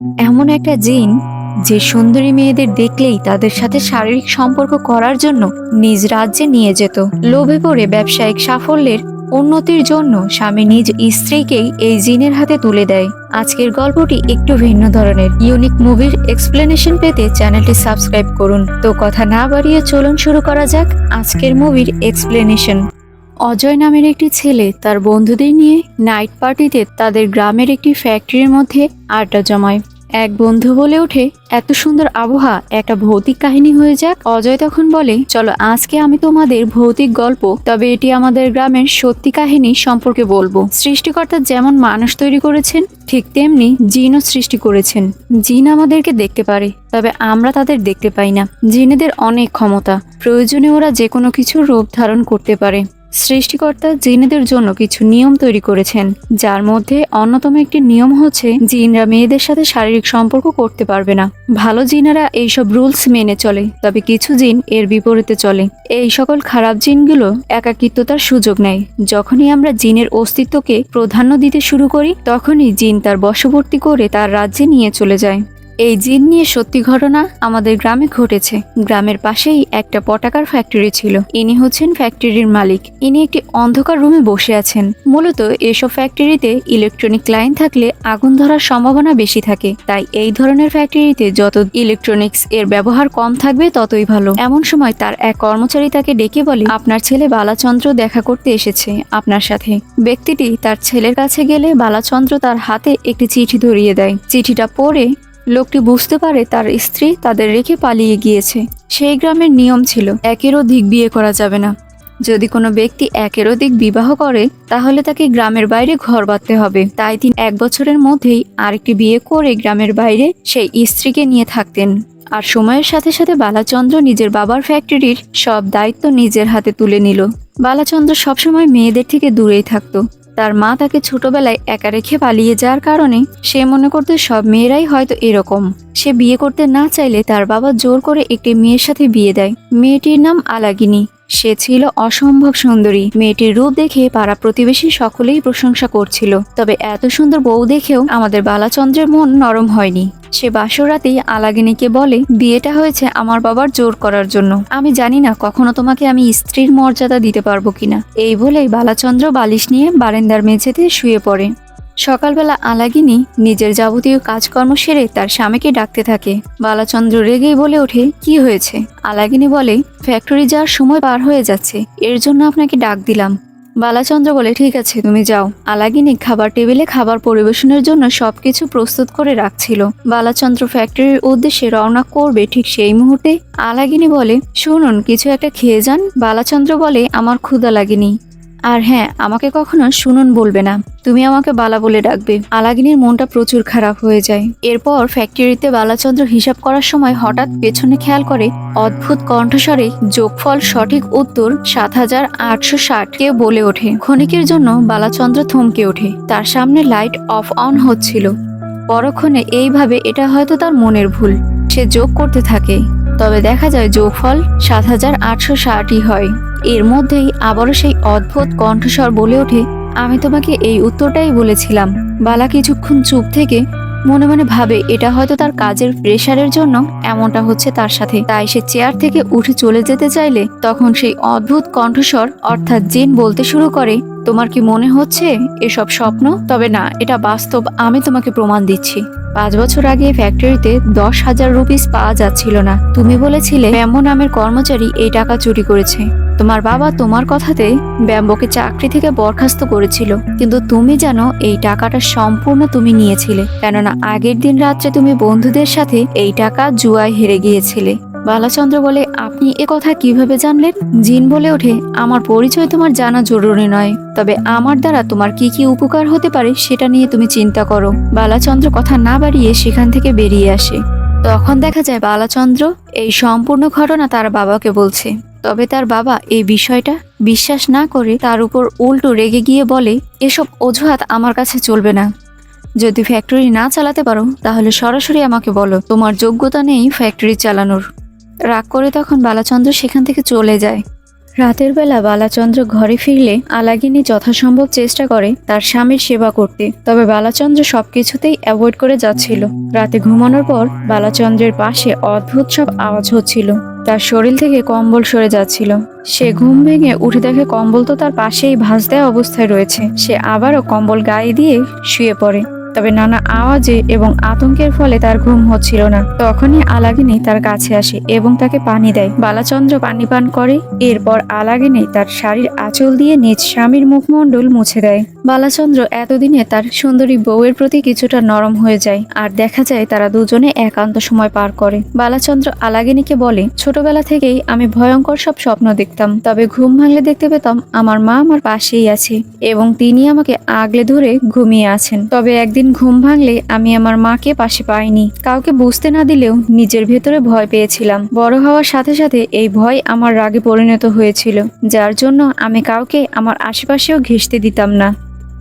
এমন একটা জিন যে সুন্দরী মেয়েদের দেখলেই তাদের সাথে শারীরিক সম্পর্ক করার জন্য নিজ রাজ্যে নিয়ে যেত। লোভে পড়ে ব্যবসায়িক সাফল্যের উন্নতির জন্য স্বামী নিজ স্ত্রীকেই এই জিনের হাতে তুলে দেয়। আজকের গল্পটি একটু ভিন্ন ধরনের। ইউনিক মুভির এক্সপ্লেনেশন পেতে চ্যানেলটি সাবস্ক্রাইব করুন। তো কথা না বাড়িয়ে চলুন শুরু করা যাক আজকের মুভির এক্সপ্লেনেশন। অজয় নামের একটি ছেলে তার বন্ধুদের নিয়ে নাইট পার্টিতে তাদের গ্রামের একটি ফ্যাক্টরির মধ্যে আড্ডা জমায়। এক বন্ধু বলে ওঠে, এত সুন্দর আবহাওয়া, একটা ভৌতিক কাহিনী হয়ে যাক। অজয় তখন বলে, চলো আজকে আমি তোমাদের ভৌতিক গল্প, তবে এটি আমাদের গ্রামের সত্যি কাহিনী সম্পর্কে বলবো। সৃষ্টিকর্তা যেমন মানুষ তৈরি করেছেন, ঠিক তেমনি জিনও সৃষ্টি করেছেন। জিন আমাদেরকে দেখতে পারে, তবে আমরা তাদের দেখতে পাই না। জিনেদের অনেক ক্ষমতা, প্রয়োজনে ওরা যে কোনো কিছুর রূপ ধারণ করতে পারে। সৃষ্টিকর্তা জিনেদের জন্য কিছু নিয়ম তৈরি করেছেন, যার মধ্যে অন্যতম একটি নিয়ম হচ্ছে জিনরা মেয়েদের সাথে শারীরিক সম্পর্ক করতে পারবে না। ভালো জিনেরা এইসব রুলস মেনে চলে, তবে কিছু জিন এর বিপরীতে চলে। এই সকল খারাপ জিনগুলো একাকিত্বতার সুযোগ নেয়। যখনই আমরা জিনের অস্তিত্বকে প্রাধান্য দিতে শুরু করি, তখনই জিন তার বশবর্তী করে তার রাজ্যে নিয়ে চলে যায়। এই জিন নিয়ে সত্যি ঘটনা আমাদের গ্রামে ঘটেছে। গ্রামের পাশেই একটা পটাকার ফ্যাক্টরি ছিল। ইনি হচ্ছেন ফ্যাক্টরির মালিক। ইনি একটি অন্ধকার রুমে বসে আছেন। মূলত এসব ফ্যাক্টরিতে ইলেকট্রনিক লাইন থাকলে আগুন ধরার সম্ভাবনা বেশি থাকে, তাই এই ধরনের ফ্যাক্টরিতে যত ইলেকট্রনিক্স এর ব্যবহার কম থাকবে ততই ভালো। এমন সময় তার এক কর্মচারী তাকে ডেকে বলে, আপনার ছেলে বালাচন্দ্র দেখা করতে এসেছে আপনার সাথে। ব্যক্তিটি তার ছেলের কাছে গেলে বালাচন্দ্র তার হাতে একটি চিঠি ধরিয়ে দেয়। চিঠিটা পড়ে লোকটি বুঝতে পারে তার স্ত্রী তাদের রেখে পালিয়ে গিয়েছে। সেই গ্রামের নিয়ম ছিল একের অধিক বিয়ে করা যাবে না। যদি কোনো ব্যক্তি একের অধিক বিবাহ করে, তাহলে তাকে গ্রামের বাইরে ঘর বাঁধতে হবে। তাই তিনি 1 বছরের মধ্যেই আরেকটি বিয়ে করে গ্রামের বাইরে সেই স্ত্রীকে নিয়ে থাকতেন। আর সময়ের সাথে সাথে বালাচন্দ্র নিজের বাবার ফ্যাক্টরির সব দায়িত্ব নিজের হাতে তুলে নিল। বালাচন্দ্র সবসময় মেয়েদের থেকে দূরেই থাকতো। তার মা তাকে ছোটবেলায় একা রেখে পালিয়ে যাওয়ার কারণে সে মনে করতো সব মেয়েরাই হয়তো এরকম। সে বিয়ে করতে না চাইলে তার বাবা জোর করে একটি মেয়ের সাথে বিয়ে দেয়। মেয়েটির নাম আলাগিনী। সে ছিল অসম্ভব সুন্দরী। মেয়েটির রূপ দেখে পাড়া প্রতিবেশী সকলেই প্রশংসা করছিল। তবে এত সুন্দর বউ দেখেও আমাদের বালাচন্দ্রের মন নরম হয়নি। সে বাসর রাতেই আলাগিনীকে বলে, বিয়েটা হয়েছে আমার বাবার জোর করার জন্য। আমি জানি না কখনো তোমাকে আমি স্ত্রীর মর্যাদা দিতে পারবো কিনা। এই বলেই বালাচন্দ্র বালিশ নিয়ে বারান্দার মেঝেতে শুয়ে পড়ে। সকালবেলা আলাগিনী নিজের যাবতীয় কাজকর্ম সেরে তার স্বামীকে ডাকতে থাকে। বালাচন্দ্র রেগেই বলে ওঠে, কি হয়েছে? আলাগিনী বলে, ফ্যাক্টরি যাওয়ার সময় পার হয়ে যাচ্ছে, এর জন্য আপনাকে ডাক দিলাম। বালাচন্দ্র বলে, ঠিক আছে তুমি যাও। আলাগিনী খাবার টেবিলে খাবার পরিবেশনের জন্য সবকিছু প্রস্তুত করে রাখছিল। বালাচন্দ্র ফ্যাক্টরির উদ্দেশ্যে রওনা করবে, ঠিক সেই মুহূর্তে আলাগিনী বলে, শুনুন কিছু একটা খেয়ে যান। বালাচন্দ্র বলে, আমার ক্ষুধা লাগেনি। আর হ্যাঁ, আমাকে কখনো শুনুন বলবে না, তুমি আমাকে বালা বলে ডাকবে। আলাগিনীর মনটা প্রচুর খারাপ হয়ে যায়। এরপর ফ্যাক্টরিতে বালাচন্দ্র হিসাব করার সময় হঠাৎ পেছনে খেয়াল করে অদ্ভুত কণ্ঠস্বরে যোগফল সঠিক উত্তর ৭,৮৬০ কে বলে ওঠে। ক্ষণিকের জন্য বালাচন্দ্র থমকে ওঠে। তার সামনে লাইট অফ অন হচ্ছিল। পরক্ষণে এইভাবে এটা হয়তো তার মনের ভুল। সে যোগ করতে থাকে, তবে দেখা যায় যোগফল ৭,৮৬০ই হয়। এর মধ্যেই আবারও সেই অদ্ভুত কণ্ঠস্বর বলে ওঠে, আমি তোমাকে এই উত্তরটাই বলেছিলাম। বালা কিছুক্ষণ চুপ থেকে মনে মনে ভাবে এটা হয়তো তার কাজের প্রেশারের জন্য এমনটা হচ্ছে তার সাথে। তাই সে চেয়ার থেকে উঠে চলে যেতে চাইলে তখন সেই অদ্ভুত কণ্ঠস্বর অর্থাৎ জিন বলতে শুরু করে, তোমার কি মনে হচ্ছে এসব স্বপ্ন? তবে না, এটা বাস্তব, আমি তোমাকে প্রমাণ দিচ্ছি। 5 বছর আগে ফ্যাক্টরিতে 10,000 রুপিস পাওয়া যাচ্ছিল না। তুমি বলেছিলে ব্যাম্বো নামের কর্মচারী এই টাকা চুরি করেছে। তোমার বাবা তোমার কথাতে ব্যাম্বোকে চাকরি থেকে বরখাস্ত করেছিল, কিন্তু তুমি জানো এই টাকাটা সম্পূর্ণ তুমি নিয়েছিলে, কেননা আগের দিন রাত্রে তুমি বন্ধুদের সাথে এই টাকা জুয়ায় হেরে গিয়েছিলে। বালাচন্দ্র বলে, আপনি এ কথা কিভাবে জানলেন? জিন বলে ওঠে, আমার পরিচয় তোমার জানা জরুরি নয়, তবে আমার দ্বারা তোমার কি কি উপকার হতে পারে সেটা নিয়ে তুমি চিন্তা করো। বালাচন্দ্র কথা না বাড়িয়ে সেখান থেকে বেরিয়ে আসে। তখন দেখা যায় বালাচন্দ্র এই সম্পূর্ণ ঘটনা তার বাবাকে বলছে। তবে তার বাবা এই বিষয়টা বিশ্বাস না করে তার উপর উল্টো রেগে গিয়ে বলে, এসব অজুহাত আমার কাছে চলবে না। যদি ফ্যাক্টরি না চালাতে পারো তাহলে সরাসরি আমাকে বলো, তোমার যোগ্যতা নেই ফ্যাক্টরি চালানোর। রাগ করে তখন বালাচন্দ্র সেখান থেকে চলে যায়। রাতের বেলা বালাচন্দ্র ঘরে ফিরলে আলাগিনী যথাসম্ভব চেষ্টা করে তার স্বামীর সেবা করতে, তবে বালাচন্দ্র সবকিছুতেই অ্যাভয়েড করে যাচ্ছিল। রাতে ঘুমানোর পর বালাচন্দ্রের পাশে অদ্ভুত সব আওয়াজ হচ্ছিল। তার শরীর থেকে কম্বল সরে যাচ্ছিল। সে ঘুম ভেঙে উঠে দেখে কম্বল তো তার পাশেই ভাঁজ দেওয়া অবস্থায় রয়েছে। সে আবারও কম্বল গায়ে দিয়ে শুয়ে পড়ে, তবে নানা আওয়াজে এবং আতঙ্কের ফলে তার ঘুম হচ্ছিল না। তখনই আলাগিনী তার কাছে আসে এবং তাকে পানি দেয়। বালাচন্দ্র পানি পান করে। এরপর আলাগিনী তার শাড়ির আঁচল দিয়ে নিজ স্বামীর মুখমণ্ডল মুছে দেয়। বালাচন্দ্র এতদিনে তার সুন্দরী বউয়ের প্রতি কিছুটা নরম হয়ে যায়, আর দেখা যায় তারা দুজনে একান্ত সময় পার করে। বালাচন্দ্র আলাগিনীকে বলে, ছোটবেলা থেকেই আমি ভয়ঙ্কর সব স্বপ্ন দেখতাম, তবে ঘুম ভাঙলে দেখতে পেতাম আমার মা আমার পাশেই আছে এবং তিনি আমাকে আগলে ধরে ঘুমিয়ে আছেন। তবে একদিন ঘুম ভাঙলে আমি আমার মাকে পাশে পাইনি। কাউকে বুঝতে না দিলেও নিজের ভেতরে ভয় পেয়েছিলাম। বড় হওয়ার সাথে সাথে এই ভয় আমার রাগে পরিণত হয়েছিল, যার জন্য আমি কাউকে আমার আশেপাশেও ঘেঁষতে দিতাম না।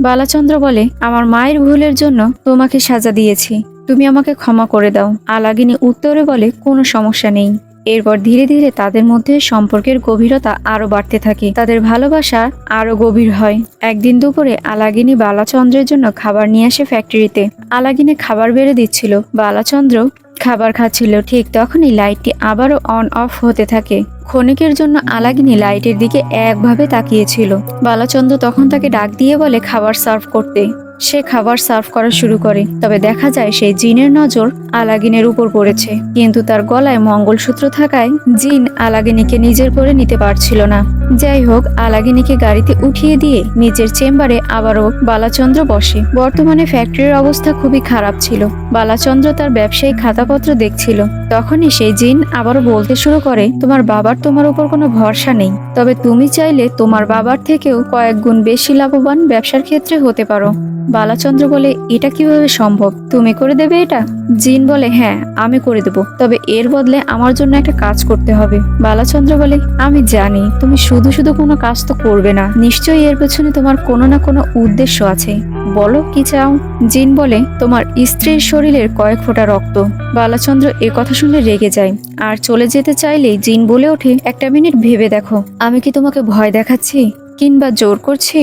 বালাচন্দ্র বলে, আমার মায়ের ভুলের জন্য তোমাকে সাজা দিয়েছি, তুমি আমাকে ক্ষমা করে দাও। আলাগিনী উত্তরে বলে, কোনো সমস্যা নেই। এরপর ধীরে ধীরে তাদের মধ্যে সম্পর্কের গভীরতা আরো বাড়তে থাকে। তাদের ভালোবাসা আরো গভীর হয়। একদিন দুপুরে আলাগিনী বালাচন্দ্রের জন্য খাবার নিয়ে আসে ফ্যাক্টরিতে। আলাগিনী খাবার বেড়ে দিচ্ছিল, বালাচন্দ্র খাবার খাচ্ছিল। ঠিক তখনই লাইটটি আবারও অন অফ হতে থাকে। ক্ষণিকের জন্য আলাগিনী লাইটের দিকে একভাবে তাকিয়েছিল। বালাচন্দ্র তখন তাকে ডাক দিয়ে বলে খাবার সার্ভ করতে। সে খাবার সার্ভ করা শুরু করে, তবে দেখা যায় সেই জিনের নজর আলাগিনের উপর পড়েছে, কিন্তু তার গলায় মঙ্গলসূত্র থাকায় জিন আলাগিনীকে নিজের করে নিতে পারছিল না। যাই হোক, আলাগিনীকে গাড়িতে উঠিয়ে দিয়ে নিজের চেম্বারে আবারও বালাচন্দ্র বসে। বর্তমানে ফ্যাক্টরির অবস্থা খুবই খারাপ ছিল। বালাচন্দ্র তার ব্যবসায়িক খাতাপত্র দেখছিল। তখনই সেই জিন আবারও বলতে শুরু করে, তোমার বাবার তোমার উপর কোনো ভরসা নেই, তবে তুমি চাইলে তোমার বাবার থেকেও কয়েক গুণ বেশি লাভবান ব্যবসার ক্ষেত্রে হতে পারো। বালাচন্দ্র বলে, এটা কিভাবে সম্ভব? তুমি করে দেবে এটা? জিন বলে, হ্যাঁ আমি করে দেব, তবে এর বদলে আমার জন্য একটা কাজ করতে হবে। বালাচন্দ্র বলে, আমি জানি তুমি শুধু শুধু কোনো কাজ তো করবে না, নিশ্চয়ই এর পেছনে তোমার কোনো না কোনো উদ্দেশ্য আছে, বলো কি চাও? জিন বলে, তোমার স্ত্রীর শরীরের কয়েক ফোঁটা রক্ত। বালাচন্দ্র এ কথা শুনে রেগে যায় আর চলে যেতে চাইলেই জিন বলে ওঠে, একটা মিনিট ভেবে দেখো, আমি কি তোমাকে ভয় দেখাচ্ছি কিংবা জোর করছি?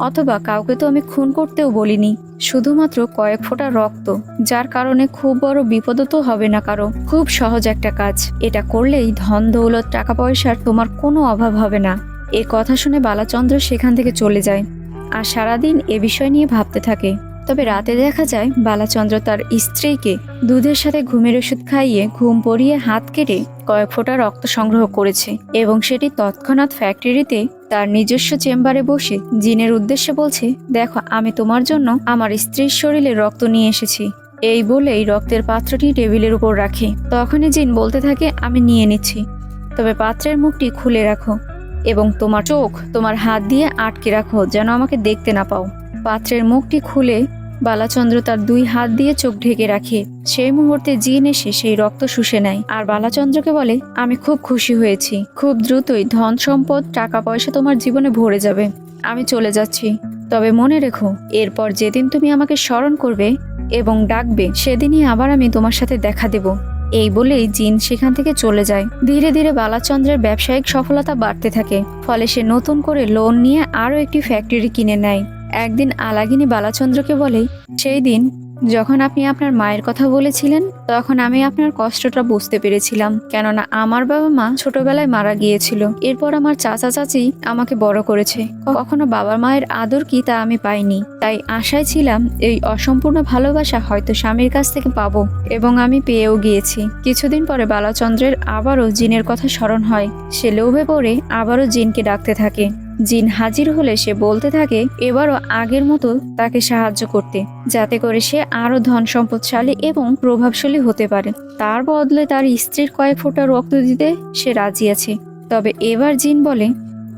অথবা কাউকে তো আমি খুন করতেও বলিনি, শুধুমাত্র কয়েক ফোঁটা রক্ত, যার কারণে খুব বড় বিপদ তো হবে না কারো। খুব সহজ একটা কাজ, এটা করলেই ধন দৌলত টাকা পয়সার তোমার কোনো অভাব হবে না। এ কথা শুনে বালাচন্দ্র সেখান থেকে চলে যায় আর সারাদিন এ বিষয় নিয়ে ভাবতে থাকে। তবে রাতে দেখা যায় বালাচন্দ্র তার স্ত্রীকে দুধের সাথে ঘুমের ওষুধ খাইয়ে ঘুম পড়িয়ে হাত কেটে কয়েক ফোঁটা রক্ত সংগ্রহ করেছে এবং সেটি তৎক্ষণাৎ ফ্যাক্টরিতে তার নিজস্ব চেম্বারে বসে জিনের উদ্দেশ্যে বলছে, দেখো আমি তোমার জন্য আমার স্ত্রীর শরীরে রক্ত নিয়ে এসেছি। এই বলেই রক্তের পাত্রটি টেবিলের উপর রাখে। তখনই জিন বলতে থাকে, আমি নিয়ে নিচ্ছি, তবে পাত্রের মুখটি খুলে রাখো এবং তোমার চোখ তোমার হাত দিয়ে আটকে রাখো যেন আমাকে দেখতে না পাও। পাত্রের মুখটি খুলে বালাচন্দ্র তার দুই হাত দিয়ে চোখ ঢেকে রাখে। সেই মুহূর্তে জিন এসে সেই রক্ত শুষে নেয় আর বালাচন্দ্রকে বলে, আমি খুব খুশি হয়েছি, খুব দ্রুতই ধন সম্পদ টাকা পয়সা তোমার জীবনে ভরে যাবে। আমি চলে যাচ্ছি, তবে মনে রেখো, এরপর যেদিন তুমি আমাকে স্মরণ করবে এবং ডাকবে সেদিনই আবার আমি তোমার সাথে দেখা দেব। এই বলেই জিন সেখান থেকে চলে যায়। ধীরে ধীরে বালাচন্দ্রের ব্যবসায়িক সফলতা বাড়তে থাকে, ফলে সে নতুন করে লোন নিয়ে আরও একটি ফ্যাক্টরি কিনে নেয়। একদিন আলাগিনী বালাচন্দ্রকে বলে, সেই দিন যখন আপনি আপনার মায়ের কথা বলেছিলেন তখন আমি আপনার কষ্টটা বুঝতে পেরেছিলাম, কেননা আমার বাবা মা ছোটবেলায় মারা গিয়েছিল। এরপর আমার চাচা চাচি আমাকে বড় করেছে, কখনো বাবা মায়ের আদর কি তা আমি পাইনি। তাই আশায় ছিলাম এই অসম্পূর্ণ ভালোবাসা হয়তো স্বামীর কাছ থেকে পাবো, এবং আমি পেয়েও গিয়েছি। কিছুদিন পরে বালাচন্দ্রের আবারও জিনের কথা স্মরণ হয়। সে লোভে পড়ে আবারও জিনকে ডাকতে থাকে। জিন হাজির হলে সে বলতে থাকে এবারও আগের মতো তাকে সাহায্য করতে, যাতে করে সে আরো ধন সম্পদশালী এবং প্রভাবশালী হতে পারে। তার বদলে তার স্ত্রীর কয়েক ফোঁটা রক্ত দিতে সে রাজি আছে। তবে এবার জিন বলে,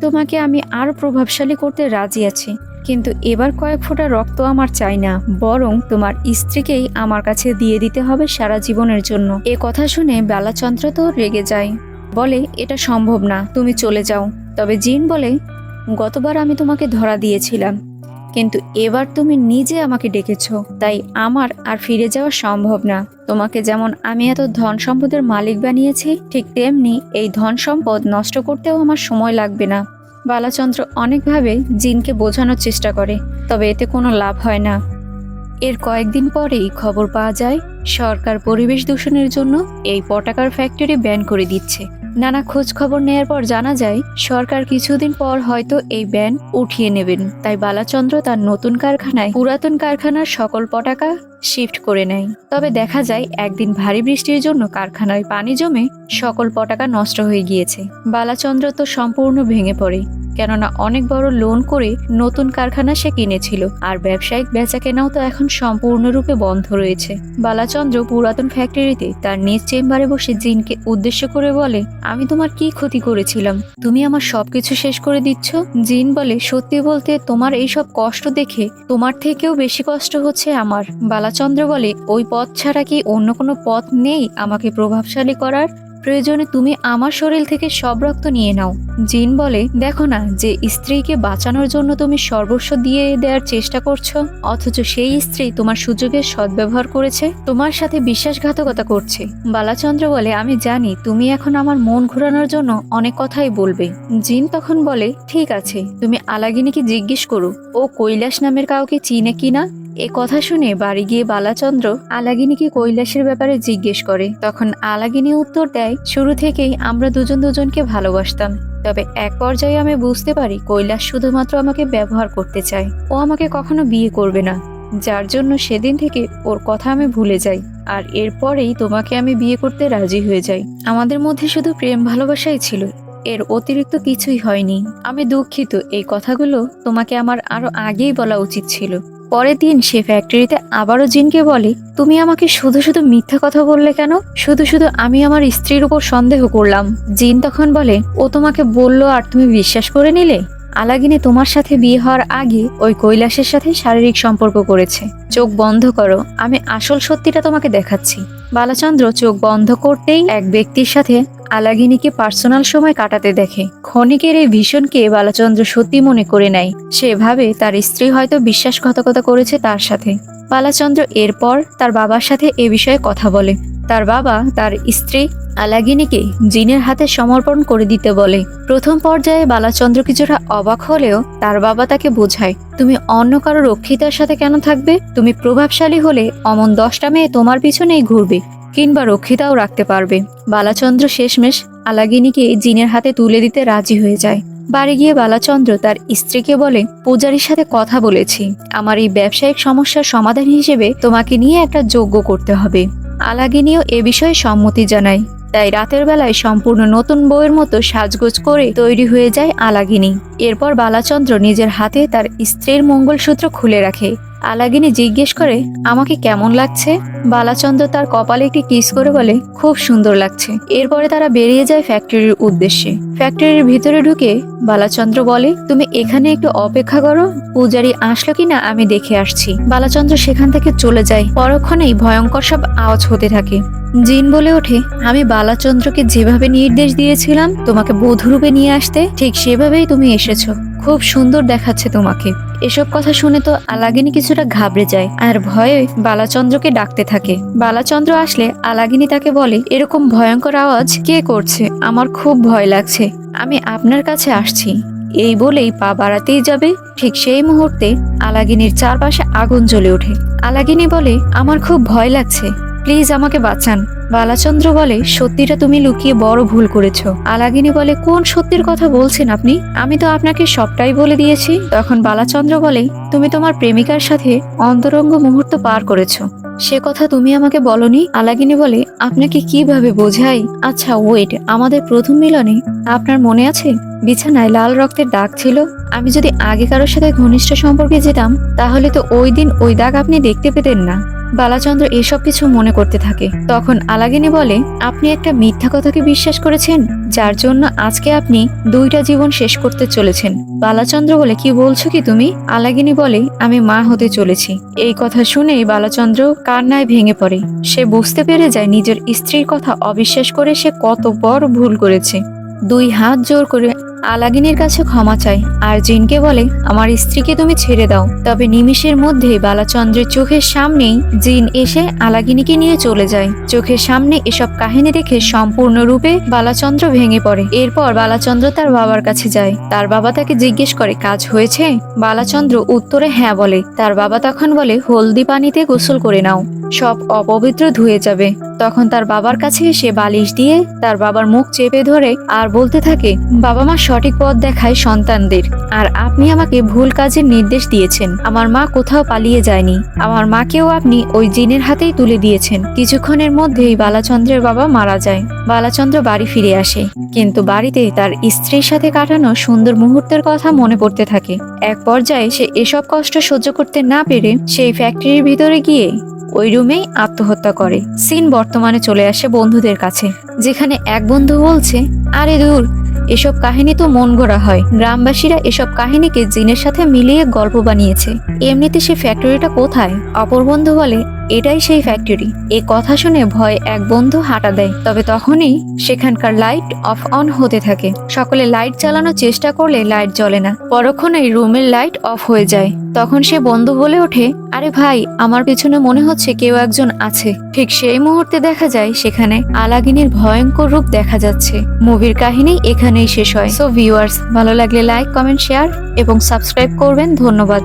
তোমাকে আমি আরো প্রভাবশালী করতে রাজি আছি, কিন্তু এবার কয়েক ফোঁটা রক্ত আমার চাই না, বরং তোমার স্ত্রীকেই আমার কাছে দিয়ে দিতে হবে সারা জীবনের জন্য। এ কথা শুনে বালাচন্দ্র তো রেগে যায়, বলে এটা সম্ভব না, তুমি চলে যাও। তবে জিন বলে, গতবার আমি তোমাকে ধরা দিয়েছিলাম, কিন্তু এবার তুমি নিজে আমাকে ডেকেছো, তাই আমার আর ফিরে যাওয়া সম্ভব না। তোমাকে যেমন আমি এত ধন সম্পদের মালিক বানিয়েছি, ঠিক তেমনি এই ধন সম্পদ নষ্ট করতেও আমার সময় লাগবে না। বালাচন্দ্র অনেকভাবে জিনকে বোঝানোর চেষ্টা করে, তবে এতে কোনো লাভ হয় না। এর কয়েকদিন পরেই খবর পাওয়া যায় সরকার পরিবেশ দূষণের জন্য এই পটাকার ফ্যাক্টরি ব্যান করে দিচ্ছে। নানা খোঁজ খবর নেয়ার পর জানা যায় সরকার কিছুদিন পর হয়তো এই ব্যান উঠিয়ে নেবেন। তাই বালাচন্দ্র তার নতুন কারখানায় পুরাতন কারখানার সকল পটাকা শিফট করে নেয়। তবে দেখা যায় একদিন ভারী বৃষ্টির জন্য কারখানায় পানি জমে সকল পটাকা নষ্ট হয়ে গিয়েছে। বালাচন্দ্র তো সম্পূর্ণ ভেঙে পড়ে, কেননা অনেক বড় লোন করে নতুন কারখানা সে কিনেছিল, আর ব্যবসায়িক বেচাকেনাও তো এখন সম্পূর্ণরূপে বন্ধ রয়েছে। বালাচন্দ্র পুরাতন ফ্যাক্টরিতে তার নিজ চেম্বারে বসে জিনকে উদ্দেশ্য করে বলে, আমি তোমার কি ক্ষতি করেছিলাম, তুমি আমার সবকিছু শেষ করে দিচ্ছ। জিন বলে, সত্যি বলতে তোমার এইসব কষ্ট দেখে তোমার থেকেও বেশি কষ্ট হচ্ছে আমার। বালাচন্দ্র বলে, ওই পথ ছাড়া কি অন্য কোনো পথ নেই আমাকে প্রভাবশালী করার? প্রয়োজনে তুমি আমার শরীর থেকে সব রক্ত নিয়ে নাও। জিন বলে, দেখো না যে স্ত্রীকে বাঁচানোর জন্য তুমি সর্বস্ব দিয়ে দেওয়ার চেষ্টা করছো, অথচ সেই স্ত্রী তোমার সুযোগের সদ্ব্যবহার করেছে, তোমার সাথে বিশ্বাসঘাতকতা করছে। বালাচন্দ্র বলে, আমি জানি তুমি এখন আমার মন ঘোরানোর জন্য অনেক কথাই বলবে। জিন তখন বলে, ঠিক আছে, তুমি আলাগিনীকে জিজ্ঞেস করো ও কৈলাস নামের কাউকে চিনে কিনা। এ কথা শুনে বাড়ি গিয়ে বালাচন্দ্র আলাগিনীকে কৈলাসের ব্যাপারে জিজ্ঞেস করে। তখন আলাগিনী উত্তর দেয়, শুরু থেকেই আমরা দুজন দুজনকে ভালোবাসতাম, তবে এক পর্যায়ে আমি বুঝতে পারি কৈলাস শুধুমাত্র আমাকে ব্যবহার করতে চায়, ও আমাকে কখনো বিয়ে করবে না, যার জন্য সেদিন থেকে ওর কথা আমি ভুলে যাই, আর এরপরেই তোমাকে আমি বিয়ে করতে রাজি হয়ে যাই। আমাদের মধ্যে শুধু প্রেম ভালোবাসাই ছিল, এর অতিরিক্ত কিছুই হয়নি। আমি দুঃখিত, এই কথাগুলো তোমাকে আমার আরো আগেই বলা উচিত ছিল। পরের দিন সে ফ্যাক্টরিতে আবারও জিনকে বলে, তুমি আমাকে শুধু শুধু মিথ্যা কথা বললে কেন? শুধু শুধু আমি আমার স্ত্রীর উপর সন্দেহ করলাম। জিন তখন বলে, ও তোমাকে বললো আর তুমি বিশ্বাস করে নিলে? আলাগিনী তোমার সাথে বিয়ে হওয়ার আগে ওই কৈলাসের সাথে শারীরিক সম্পর্ক করেছে। চোখ বন্ধ করো, আমি আসল সত্যিটা তোমাকে দেখাচ্ছি। বালাচন্দ্র চোখ বন্ধ করতেই এক ব্যক্তির সাথে আলাগিনীকে পার্সোনাল সময় কাটাতে দেখে। ক্ষণিকের এই ভীষণকে বালাচন্দ্র সত্যি মনে করে নেয়। সে ভাবে তার স্ত্রী হয়তো বিশ্বাসঘাতকতা করেছে তার সাথে। বালাচন্দ্র এরপর তার বাবার সাথে এ বিষয়ে কথা বলে। তার বাবা তার স্ত্রী আলাগিনীকে জিনের হাতে সমর্পণ করে দিতে বলে। প্রথম পর্যায়ে বালাচন্দ্র কিছুটা অবাক হলেও তার বাবা তাকে বোঝায়, তুমি অন্য কারো রক্ষিতার সাথে কেন থাকবে? তুমি প্রভাবশালী হলে অমন 10টা মেয়ে তোমার পিছনেই ঘুরবে, কিংবা রক্ষিতাও রাখতে পারবে। বালাচন্দ্র শেষমেশ আলাগিনীকে জিনের হাতে তুলে দিতে রাজি হয়ে যায়। বাড়ি গিয়ে বালাচন্দ্র তার স্ত্রীকে বলে, পূজারীর সাথে কথা বলেছি, আমার এই ব্যবসায়িক সমস্যার সমাধান হিসেবে তোমাকে নিয়ে একটা যজ্ঞ করতে হবে। আলাগিনীও এ বিষয়ে সম্মতি জানায়। তাই রাতের বেলায় সম্পূর্ণ নতুন বউয়ের মতো সাজগোজ করে তৈরি হয়ে যায় আলাগিনী। এরপর বালাচন্দ্র নিজের হাতে তার স্ত্রীর মঙ্গলসূত্র খুলে রাখে। আলাগিনী জিজ্ঞেস করে, আমাকে কেমন লাগছে? বালাচন্দ্র তার কপালে একটি কিস করে বলে, খুব সুন্দর লাগছে। এরপরে তারা বেরিয়ে যায় ফ্যাক্টরির উদ্দেশ্যে। ফ্যাক্টরির ভিতরে ঢুকে বালাচন্দ্র বলে, তুমি এখানে একটু অপেক্ষা করো, পূজারী আসলো কিনা আমি দেখে আসছি। বালাচন্দ্র সেখান থেকে চলে যায়। পরক্ষণেই ভয়ঙ্কর সব আওয়াজ হতে থাকে। জিন বলে ওঠে, আমি বালাচন্দ্রকে যেভাবে নির্দেশ দিয়েছিলাম তোমাকে বধূরূপে নিয়ে আসতে, ঠিক সেভাবেই তুমি এসেছো। খুব সুন্দর দেখাচ্ছে তোমাকে। এসব কথা শুনে তো আলাগিনী কিছুটা ঘাবড়ে যায় আর ভয়ে বালাচন্দ্রকে ডাকতে থাকে। বালাচন্দ্র আসলে আলাগিনী তাকে বলে, এরকম ভয়ঙ্কর আওয়াজ কে করছে? আমার খুব ভয় লাগছে, আমি আপনার কাছে আসছি। এই বলেই পা বাড়াতেই যাবে, ঠিক সেই মুহূর্তে আলাগিনীর চারপাশে আগুন জ্বলে ওঠে। আলাগিনী বলে, আমার খুব ভয় লাগছে, প্লিজ আমাকে বাঁচান। বালাচন্দ্র বলে, সত্যিটা তুমি লুকিয়ে বড় ভুল করেছো। আলাগিনী বলে, কোন সত্যির কথা বলছেন আপনি? আমি তো আপনাকে সবটাই বলে দিয়েছি। তখন বালাচন্দ্র বলে, তুমি তোমার প্রেমিকার সাথে অন্তরঙ্গ মুহূর্ত পার করেছো, সে কথা তুমি আমাকে বলনি। আলাগিনী বলে, আপনাকে কিভাবে বোঝাই? আচ্ছা ওয়েট, আমাদের প্রথম মিলনে আপনার মনে আছে বিছানায় লাল রক্তের দাগ ছিল? আমি যদি আগে কারোর সাথে ঘনিষ্ঠ সম্পর্কে যেতাম তাহলে তো ওই দিন ওই দাগ আপনি দেখতে পেতেন না। বালাচন্দ্র এসব কিছু মনে করতে থাকে। তখন আলাগিনী বলে, আপনি একটা মিথ্যা কথাকে বিশ্বাস করেছেন, যার জন্য আজকে আপনি 2টা জীবন শেষ করতে চলেছেন। বালাচন্দ্র বলে, কি বলছো কি তুমি? আলাগিনী বলে, আমি মা হতে চলেছি। এই কথা শুনেই বালাচন্দ্র কান্নায় ভেঙে পড়ে। সে বুঝতে পেরে যায় নিজের স্ত্রীর কথা অবিশ্বাস করে সে কত বড় ভুল করেছে। 2 হাত জোর করে আলাগিনীর কাছে ক্ষমা চায় আর জিনকে বলে আমার স্ত্রীকে তুমি ছেড়ে দাও। তবে নিমিষের মধ্যে বালাচন্দ্রের চোখের সামনেই জিন এসে আলাগিনীকে নিয়ে চলে যায়। চোখের সামনে এসব কাহিনী দেখে সম্পূর্ণরূপে বালাচন্দ্র ভেঙে পড়ে। এরপর বালাচন্দ্র তার বাবার কাছে যায়। তার বাবা তাকে জিজ্ঞেস করে কাজ হয়েছে। বালাচন্দ্র উত্তরে হ্যাঁ বলে। তার বাবা তখন বলে হলদি পানিতে গোসল করে নাও, সব অপবিত্র ধুয়ে যাবে। তখন তার বাবার কাছে এসে বালিশ দিয়ে তার বাবার মুখ চেপে ধরে আর বলতে থাকে, বাবা মা সঠিক পথ দেখায় সন্তানদের, আর আপনি আমাকে ভুল কাজের নির্দেশ দিয়েছেন। আমার মা কোথাও পালিয়ে যায়নি, আমার মাকেও আপনি ওই জিনের হাতেই তুলে দিয়েছেন। কিছুক্ষণের মধ্যেই বালাচন্দ্রের বাবা মারা যায়। বালাচন্দ্র বাড়ি ফিরে আসে, কিন্তু বাড়িতে তার স্ত্রীর সাথে কাটানো সুন্দর মুহূর্তের কথা মনে পড়তে থাকে। এক পর্যায়ে সে এসব কষ্ট সহ্য করতে না পেরে সেই ফ্যাক্টরির ভিতরে গিয়ে ওই রুমেই আত্মহত্যা করে। সিন বর্তমানে চলে আসে বন্ধুদের কাছে, যেখানে এক বন্ধু বলছে, আরে দূর, এসব কাহিনী তো মন গড়া হয়। গ্রামবাসীরা এসব কাহিনীকে জিনের সাথে মিলিয়ে গল্প বানিয়েছে। এমনিতে সে ফ্যাক্টরিটা কোথায়? অপর বন্ধু বলে, এটাই সেই ফ্যাক্টরি। এই কথা শুনে ভয়ে এক বন্ধু হাঁটা দেয়। তবে তখনই সেখানকার লাইট অফ অন হতে থাকে। সকলে লাইট চালানোর চেষ্টা করলে লাইট জ্বলে না। পরক্ষণেই রুমের লাইট অফ হয়ে যায়। তখন সে বন্ধু বলে ওঠে, আরে ভাই, আমার পিছনে মনে হচ্ছে কেউ একজন আছে। ঠিক সেই মুহূর্তে দেখা যায় সেখানে আলাগিনীর ভয়ঙ্কর রূপ দেখা যাচ্ছে। মুভির কাহিনী এখানেই শেষ হয়। সো ভিউয়ার্স, ভালো লাগলে লাইক, কমেন্ট, শেয়ার এবং সাবস্ক্রাইব করবেন। ধন্যবাদ।